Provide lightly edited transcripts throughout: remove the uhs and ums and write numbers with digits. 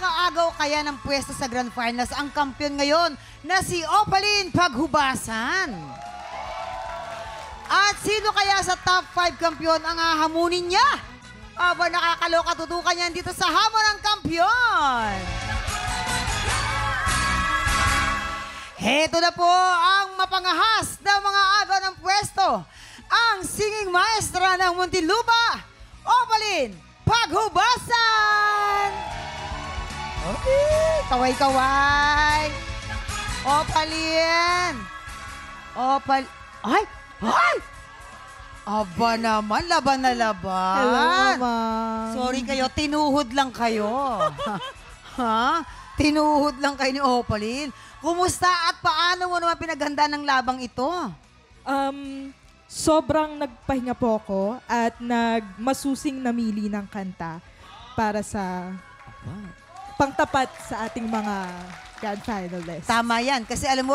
Makakaagaw kaya ng pwesto sa Grand Finals ang kampiyon ngayon na si Opaline Paghubasan? At sino kaya sa top 5 kampiyon ang hahamunin niya? Aba, nakakaloka, tutukan yan dito sa Hamon ng Kampiyon. Heto na po ang mapangahas na mga agaw ng pwesto. Ang singing maestra ng Muntinlupa, Opaline Paghubasan! Okay, kaway-kaway. Opaline. Ay! Ay! Aba naman, laban na laban. Hello, ma'am. Sorry kayo, tinuhod lang kayo. Ha? Tinuhod lang kayo ni Opaline. Kumusta at paano mo naman pinaghanda ng labang ito? Sobrang nagpahinga po ako at nagmasusing namili ng kanta para sa pangtapat sa ating mga grand finalists. Tama yan. Kasi alam mo,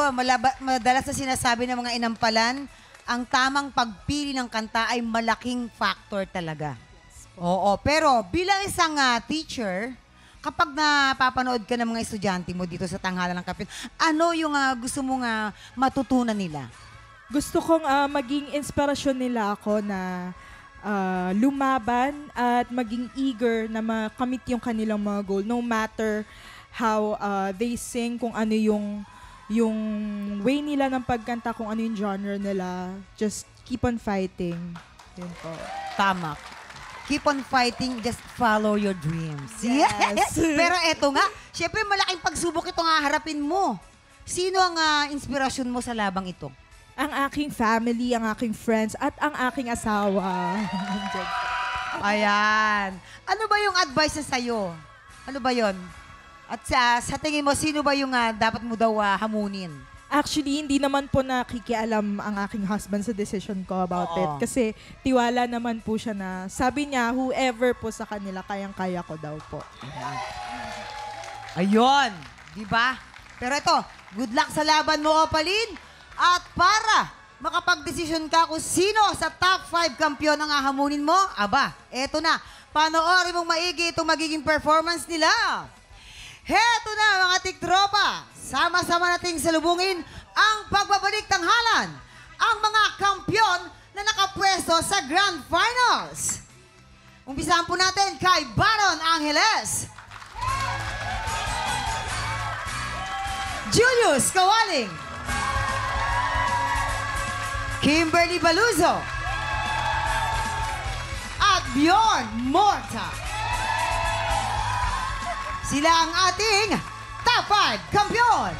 madalas na sinasabi ng mga inampalan, ang tamang pagpili ng kanta ay malaking factor talaga. Oo, pero bilang isang teacher, kapag napapanood ka ng mga estudyante mo dito sa tanghalan ng kampiyon, ano yung gusto mong matutunan nila? Gusto kong maging inspirasyon nila ako na lumaban at maging eager na makamit yung kanilang mga goal. No matter how they sing, kung ano yung way nila ng pagkanta, kung ano yung genre nila, just keep on fighting. Yun po. Tama. Keep on fighting, just follow your dreams. Yes. Pero eto nga, syempre malaking pagsubok itong haharapin mo. Sino ang inspirasyon mo sa labang ito? Ang aking family, ang aking friends, at ang aking asawa. Ayan. Ano ba yung advice na sa'yo? Ano ba yon? At sa tingin mo, sino ba yung dapat mo daw hamunin? Actually, hindi naman po nakikialam ang aking husband sa decision ko about it. Kasi tiwala naman po siya na sabi niya, whoever po sa kanila, kayang-kaya ko daw po. Ayun. Diba? Pero ito, good luck sa laban mo, Opaline. At para makapag-desisyon ka kung sino sa top 5 kampiyon ang hahamunin mo, aba, eto na. Panoorin mong maigi itong magiging performance nila. Heto na mga tiktropa, sama-sama nating salubungin ang pagbabalik tanghalan, ang mga kampiyon na nakapwesto sa Grand Finals. Umpisahan po natin kay Baron Angeles, Julius Kawaling, Kimberly Baluzo, at Bjorn Morta. Sila ang ating top 5 kampiyon.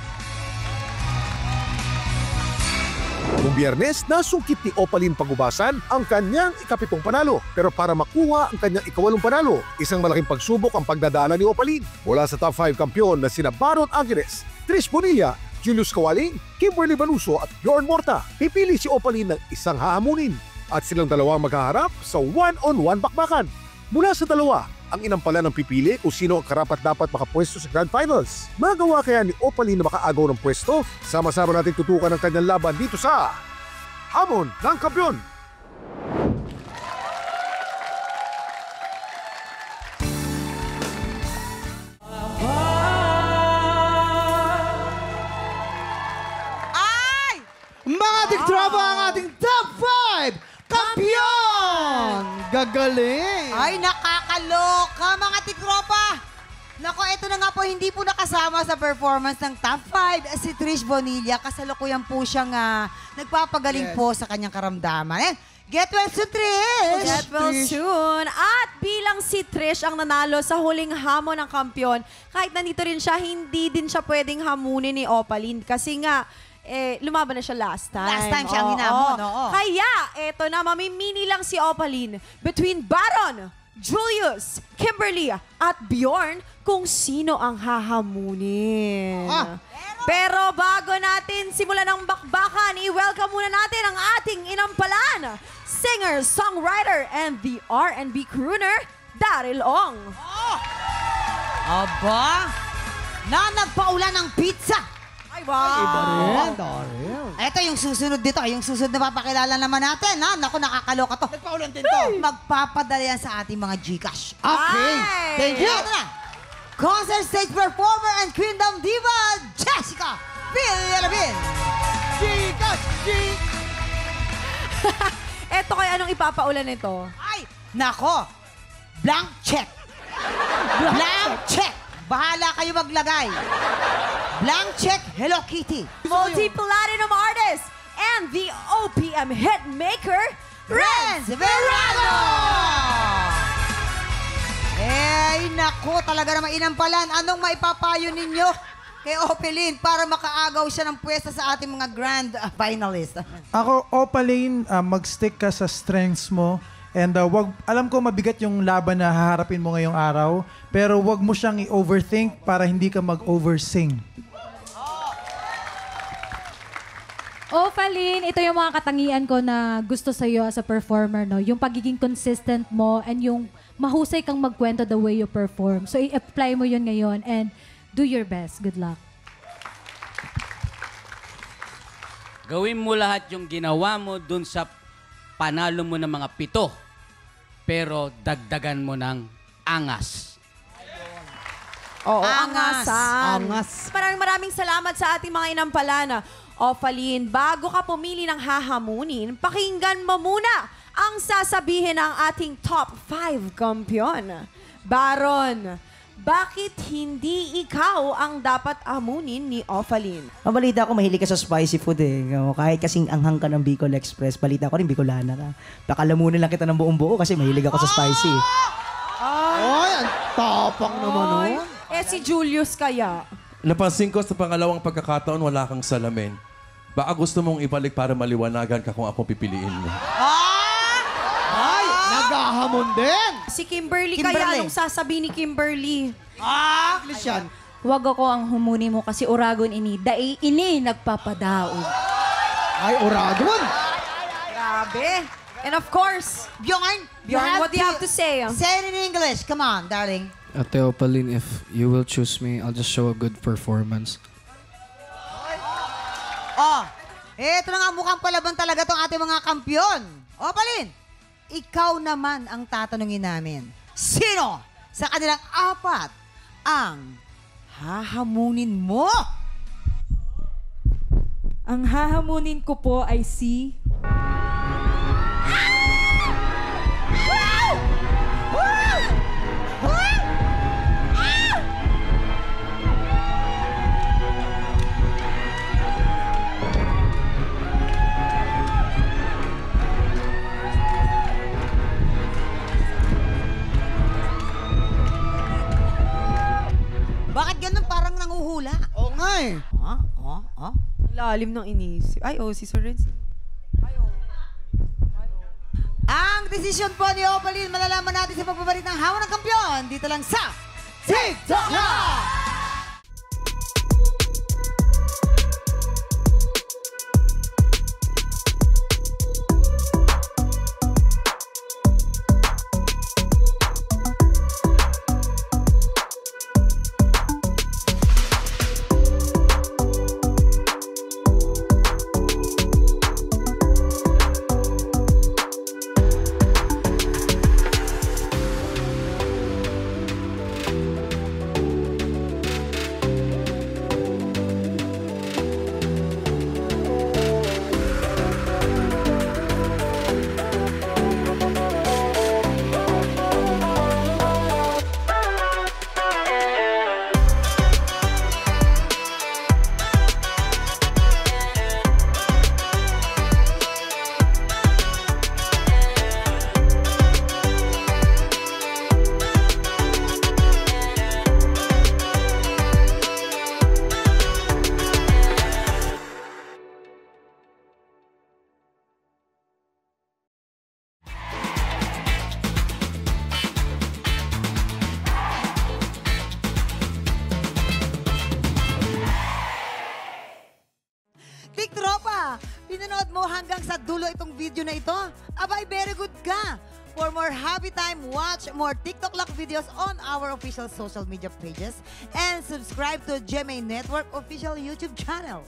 Noong Biyernes, nasungkit ni Opaline Paghubasan ang kanyang ikapitong panalo. Pero para makuha ang kanyang ikawalong panalo, isang malaking pagsubok ang pagdadaanan ni Opaline. Mula sa top 5 kampiyon na sina Baron Angeles, Trish Bonilla, Julius Kawaling, Kimberly Baluso at Bjorn Morta, pipili si Opaline ng isang hahamunin. At silang dalawang maghaharap sa one-on-one bakbakan. Mula sa dalawa, ang inampala ng pipili kung sino ang karapat-dapat makapwesto sa Grand Finals. Magawa kaya ni Opaline na makaagaw ng pwesto? Sama-sama natin tutukan ang kanyang laban dito sa Hamon ng Kampiyon. Ay! Mga tiktropa, ang ating top 5 kampiyon! Gagaling! Ay, nakakaloka mga tiktropa! Nako, eto na nga po, hindi po nakasama sa performance ng top 5 si Trish Bonilla. Kasalukuyan po siyang nagpapagaling po sa kanyang karamdaman. Get well soon, Trish! Get well soon. At bilang si Trish ang nanalo sa huling hamon ng kampiyon, kahit nandito rin siya, hindi din siya pwedeng hamunin ni Opaline. Kasi nga, lumaban na siya last time. Last time siya ang hinamon, oo. Kaya, eto na, mamimili lang si Opaline between Baron, Julius, Kimberly, at Bjorn kung sino ang hahamunin. Pero bago natin simulan ang bakbakan, i-welcome muna natin ang ating inampalan, singer, songwriter, and the R&B crooner, Daryl Ong. Aba, na nagpaulan ng pizza. Ay, wow! Iba rin, Daryl. Ito yung susunod dito. Yung susunod na papakilala naman natin. Naku, nakakaloka to. Nagpaulan din to. Magpapadala yan sa ating mga Gcash. Okay. Ay! Thank you. Ito na. concert stage performer and Queendom Diva, Jessica Villalabin. Eto kaya anong ipapaulan nito? Ay, nako, blank check. Blank check. Bahala kayo maglagay. Blank check, Hello Kitty. Multi-platinum artist and the OPM hitmaker, Renz Verano! Eh, naku, talaga naman inampalan. Anong maipapayo ninyo kay Opalyn para makaagaw siya ng pwesto sa ating mga grand finalist? Ako, Opaline, mag-stick ka sa strengths mo. And alam ko mabigat yung laban na haharapin mo ngayong araw, pero wag mo siyang i-overthink para hindi ka mag-oversing. Opalyn, ito yung mga katangian ko na gusto sa'yo as a performer, no? Yung pagiging consistent mo and yung mahusay kang magkwento the way you perform. So, i-apply mo yun ngayon and do your best. Good luck. Gawin mo lahat yung ginawa mo dun sa panalo mo ng mga 7. Pero dagdagan mo ng angas. Oo, Angas. angasan. Angas. Maraming salamat sa ating mga inampalana. Opalyn, bago ka pumili ng hahamunin, pakinggan mo muna ang sasabihin ng ating top 5 kampiyon. Baron, bakit hindi ikaw ang dapat amunin ni Opalyn? Ang balita ko, mahilig ka sa spicy food eh. Kahit kasing anghang ka ng Bicol Express, balita ko rin Bicolana ka. Pakalamunin lang kita ng buong buo kasi mahilig ako sa spicy. Ay, ang tapang naman nun. Eh si Julius kaya? Napansin ko sa pangalawang pagkakataon, wala kang salamin. Baka gusto mong ibalik para maliwanagan ka kung ako pipiliin mo. Ay, naghahamon din. Si Kimberly, Kimberly. kaya anong sasabihin ni Kimberly? English yan. Huwag ako ang humuni mo kasi uragon ini. Dai ini nagpapadaog. Ay, oragon. Grabe. And of course, Bjorn, Bjorn, what do you have to say? Say it in English. Come on, darling. Ate Opalyn, if you will choose me, I'll just show a good performance. Oh, eto na nga mukhang palaban talaga tong ating mga kampyon. Opalyn, ikaw naman ang tatanungin namin. Sino sa kanilang 4 ang hahamunin mo? Ang hahamunin ko po ay si... Bakit ganun parang nanguhula? Oo nga eh. Lalim ng inisip. Ay, si Sir Renz. Ang desisyon po ni Opalyn, malalaman natin sa pagbabalik ng Hawa ng Kampyon. Dito lang sa TikTok Live! Tiktropa, pinanood mo hanggang sa dulo itong video na ito? Abay, very good ka! For more happy time, watch more TikTok Lock videos on our official social media pages and subscribe to GMA Network official YouTube channel.